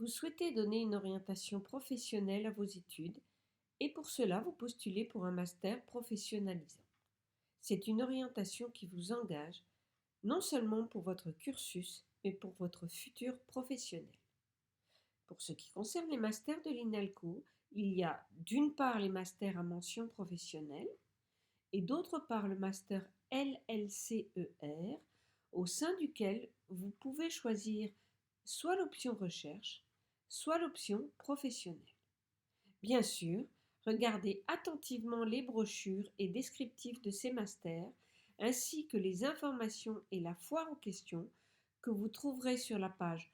Vous souhaitez donner une orientation professionnelle à vos études et pour cela vous postulez pour un master professionnalisant. C'est une orientation qui vous engage non seulement pour votre cursus mais pour votre futur professionnel. Pour ce qui concerne les masters de l'INALCO, il y a d'une part les masters à mention professionnelle et d'autre part le master LLCER au sein duquel vous pouvez choisir soit l'option recherche, soit l'option professionnelle. Bien sûr, regardez attentivement les brochures et descriptifs de ces masters, ainsi que les informations et la foire aux questions que vous trouverez sur la page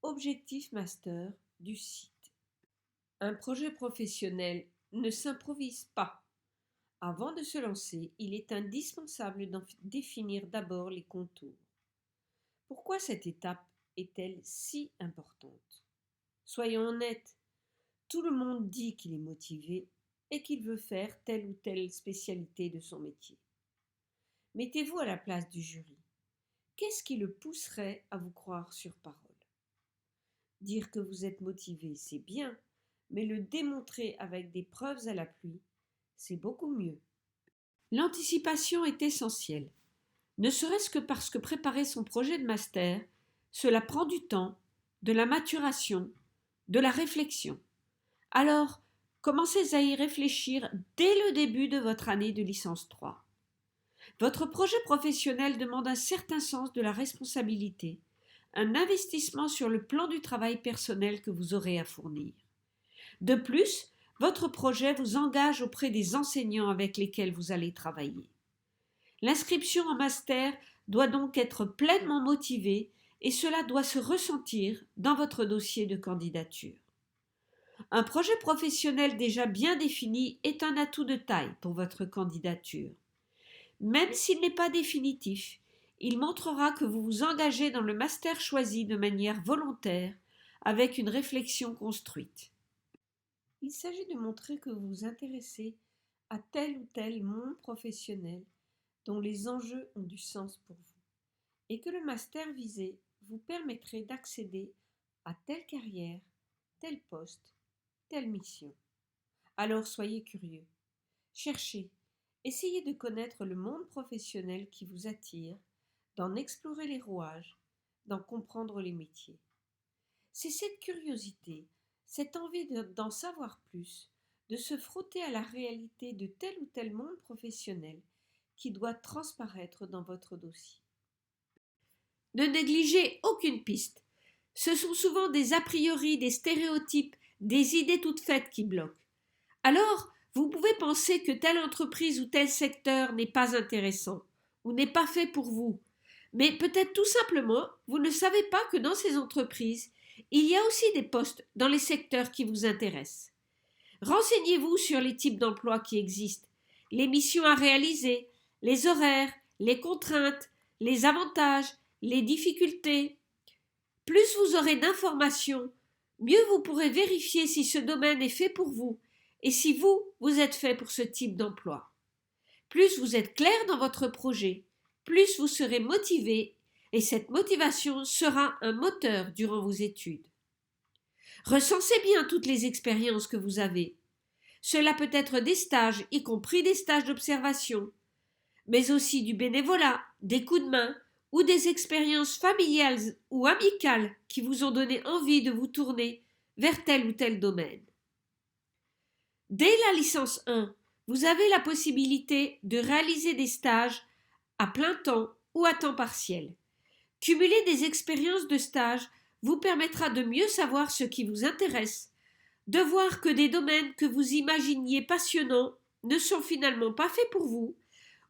Objectif Master du site. Un projet professionnel ne s'improvise pas. Avant de se lancer, il est indispensable d'en définir d'abord les contours. Pourquoi cette étape est-elle si importante? Soyons honnêtes, tout le monde dit qu'il est motivé et qu'il veut faire telle ou telle spécialité de son métier. Mettez-vous à la place du jury. Qu'est-ce qui le pousserait à vous croire sur parole? Dire que vous êtes motivé, c'est bien, mais le démontrer avec des preuves à l'appui, c'est beaucoup mieux. L'anticipation est essentielle, ne serait-ce que parce que préparer son projet de master, cela prend du temps, de la maturation, de la réflexion. Alors, commencez à y réfléchir dès le début de votre année de licence 3. Votre projet professionnel demande un certain sens de la responsabilité, un investissement sur le plan du travail personnel que vous aurez à fournir. De plus, votre projet vous engage auprès des enseignants avec lesquels vous allez travailler. L'inscription en master doit donc être pleinement motivée et cela doit se ressentir dans votre dossier de candidature. Un projet professionnel déjà bien défini est un atout de taille pour votre candidature. Même s'il n'est pas définitif, il montrera que vous vous engagez dans le master choisi de manière volontaire, avec une réflexion construite. Il s'agit de montrer que vous vous intéressez à tel ou tel monde professionnel dont les enjeux ont du sens pour vous, et que le master visé vous permettrait d'accéder à telle carrière, tel poste, telle mission. Alors soyez curieux, cherchez, essayez de connaître le monde professionnel qui vous attire, d'en explorer les rouages, d'en comprendre les métiers. C'est cette curiosité, cette envie d'en savoir plus, de se frotter à la réalité de tel ou tel monde professionnel qui doit transparaître dans votre dossier. Ne négligez aucune piste. Ce sont souvent des a priori, des stéréotypes, des idées toutes faites qui bloquent. Alors, vous pouvez penser que telle entreprise ou tel secteur n'est pas intéressant ou n'est pas fait pour vous. Mais peut-être tout simplement, vous ne savez pas que dans ces entreprises, il y a aussi des postes dans les secteurs qui vous intéressent. Renseignez-vous sur les types d'emplois qui existent, les missions à réaliser, les horaires, les contraintes, les avantages, les difficultés. Plus vous aurez d'informations, mieux vous pourrez vérifier si ce domaine est fait pour vous et si vous êtes fait pour ce type d'emploi. Plus vous êtes clair dans votre projet, plus vous serez motivé et cette motivation sera un moteur durant vos études. Recensez bien toutes les expériences que vous avez. Cela peut être des stages, y compris des stages d'observation, mais aussi du bénévolat, des coups de main ou des expériences familiales ou amicales qui vous ont donné envie de vous tourner vers tel ou tel domaine. Dès la licence 1, vous avez la possibilité de réaliser des stages à plein temps ou à temps partiel. Cumuler des expériences de stage vous permettra de mieux savoir ce qui vous intéresse, de voir que des domaines que vous imaginiez passionnants ne sont finalement pas faits pour vous,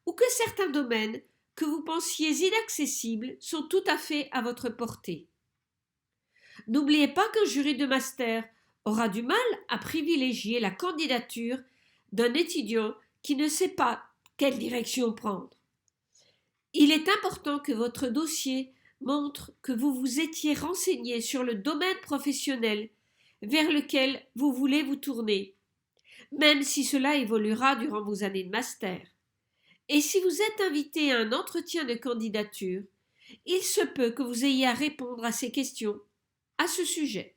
ou que certains domaines que vous pensiez inaccessibles sont tout à fait à votre portée. N'oubliez pas qu'un jury de master aura du mal à privilégier la candidature d'un étudiant qui ne sait pas quelle direction prendre. Il est important que votre dossier montre que vous vous étiez renseigné sur le domaine professionnel vers lequel vous voulez vous tourner, même si cela évoluera durant vos années de master. Et si vous êtes invité à un entretien de candidature, il se peut que vous ayez à répondre à ces questions à ce sujet.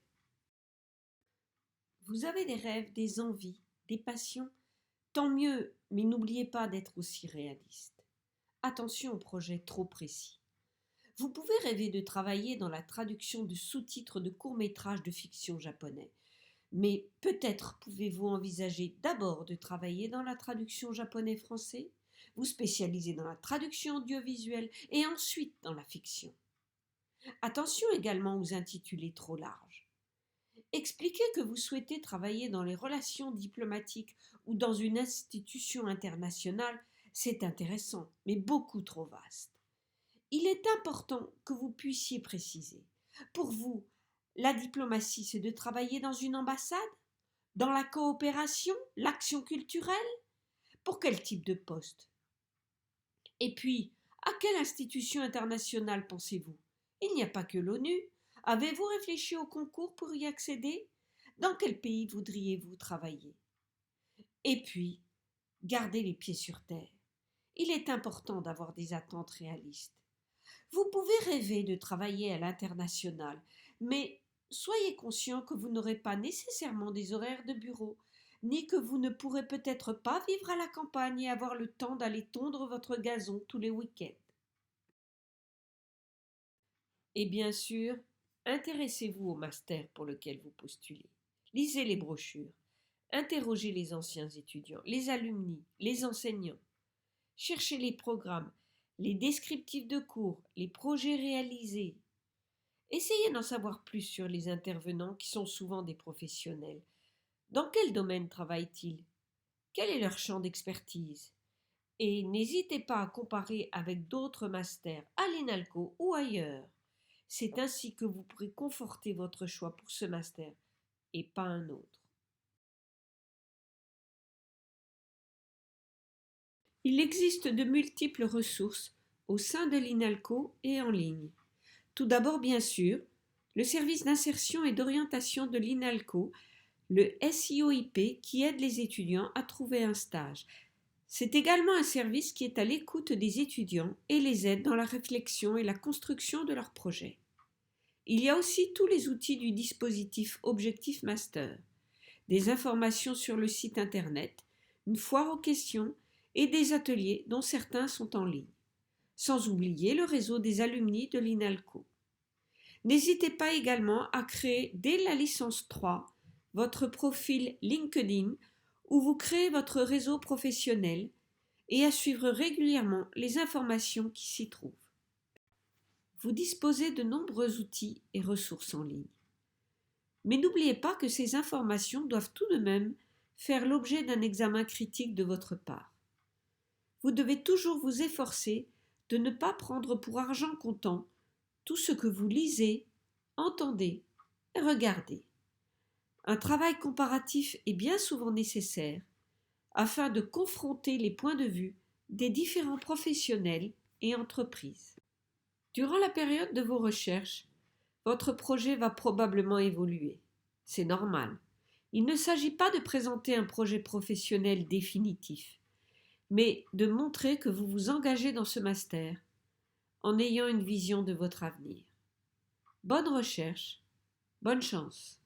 Vous avez des rêves, des envies, des passions? Tant mieux, mais n'oubliez pas d'être aussi réaliste. Attention aux projets trop précis. Vous pouvez rêver de travailler dans la traduction de sous-titres de courts-métrages de fiction japonais, mais peut-être pouvez-vous envisager d'abord de travailler dans la traduction japonais-français, vous spécialiser dans la traduction audiovisuelle et ensuite dans la fiction. Attention également aux intitulés trop larges. Expliquez que vous souhaitez travailler dans les relations diplomatiques ou dans une institution internationale, c'est intéressant, mais beaucoup trop vaste. Il est important que vous puissiez préciser. Pour vous, la diplomatie, c'est de travailler dans une ambassade, dans la coopération, l'action culturelle? Pour quel type de poste? Et puis, à quelle institution internationale pensez-vous? Il n'y a pas que l'ONU. Avez-vous réfléchi au concours pour y accéder? Dans quel pays voudriez-vous travailler? Et puis, gardez les pieds sur terre. Il est important d'avoir des attentes réalistes. Vous pouvez rêver de travailler à l'international, mais soyez conscient que vous n'aurez pas nécessairement des horaires de bureau, ni que vous ne pourrez peut-être pas vivre à la campagne et avoir le temps d'aller tondre votre gazon tous les week-ends. Et bien sûr, intéressez-vous au master pour lequel vous postulez. Lisez les brochures, interrogez les anciens étudiants, les alumni, les enseignants. Cherchez les programmes, les descriptifs de cours, les projets réalisés. Essayez d'en savoir plus sur les intervenants qui sont souvent des professionnels. Dans quel domaine travaillent-ils? Quel est leur champ d'expertise? Et n'hésitez pas à comparer avec d'autres masters à l'INALCO ou ailleurs. C'est ainsi que vous pourrez conforter votre choix pour ce master et pas un autre. Il existe de multiples ressources au sein de l'INALCO et en ligne. Tout d'abord, bien sûr, le service d'insertion et d'orientation de l'INALCO, le SIOIP, qui aide les étudiants à trouver un stage. C'est également un service qui est à l'écoute des étudiants et les aide dans la réflexion et la construction de leurs projets. Il y a aussi tous les outils du dispositif Objectif Master, des informations sur le site internet, une foire aux questions et des ateliers dont certains sont en ligne, sans oublier le réseau des alumni de l'INALCO. N'hésitez pas également à créer dès la licence 3 votre profil LinkedIn où vous créez votre réseau professionnel et à suivre régulièrement les informations qui s'y trouvent. Vous disposez de nombreux outils et ressources en ligne. Mais n'oubliez pas que ces informations doivent tout de même faire l'objet d'un examen critique de votre part. Vous devez toujours vous efforcer de ne pas prendre pour argent comptant tout ce que vous lisez, entendez et regardez. Un travail comparatif est bien souvent nécessaire afin de confronter les points de vue des différents professionnels et entreprises. Durant la période de vos recherches, votre projet va probablement évoluer. C'est normal. Il ne s'agit pas de présenter un projet professionnel définitif, mais de montrer que vous vous engagez dans ce master en ayant une vision de votre avenir. Bonne recherche, bonne chance.